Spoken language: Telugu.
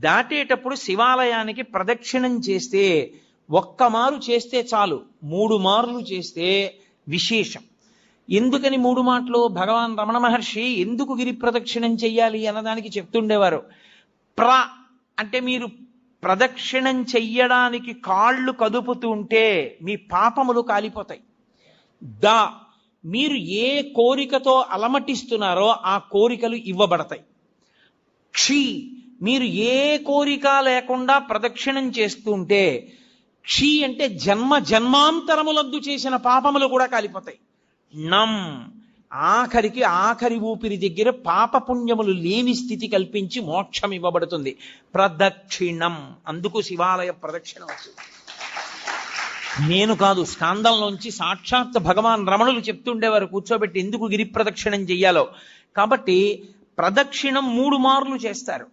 దాటేటప్పుడు శివాలయానికి ప్రదక్షిణం చేస్తే ఒక్క మారు చేస్తే చాలు, 3 మార్లు చేస్తే విశేషం. ఎందుకని 3 మాటలు? భగవాన్ రమణ మహర్షి ఎందుకు గిరి ప్రదక్షిణం చెయ్యాలి అన్నదానికి చెప్తుండేవారు. అంటే మీరు ప్రదక్షిణం చెయ్యడానికి కాళ్ళు కదుపుతుంటే మీ పాపములు కాలిపోతాయి. మీరు ఏ కోరికతో అలమటిస్తున్నారో ఆ కోరికలు ఇవ్వబడతాయి. మీరు ఏ కోరిక లేకుండా ప్రదక్షిణం చేస్తుంటే అంటే జన్మ జన్మాంతరములందు చేసిన పాపములు కూడా కాలిపోతాయి. ఆఖరి ఊపిరి దగ్గర పాపపుణ్యములు లేని స్థితి కల్పించి మోక్షం ఇవ్వబడుతుంది. ప్రదక్షిణం, అందుకు శివాలయ ప్రదక్షిణం వచ్చింది. నేను కాదు, స్కాందంలోంచి సాక్షాత్ భగవాన్ రమణులు చెప్తుండేవారు కూర్చోబెట్టి ఎందుకు గిరి ప్రదక్షిణం చెయ్యాలో. కాబట్టి ప్రదక్షిణం 3 మార్లు చేస్తారు.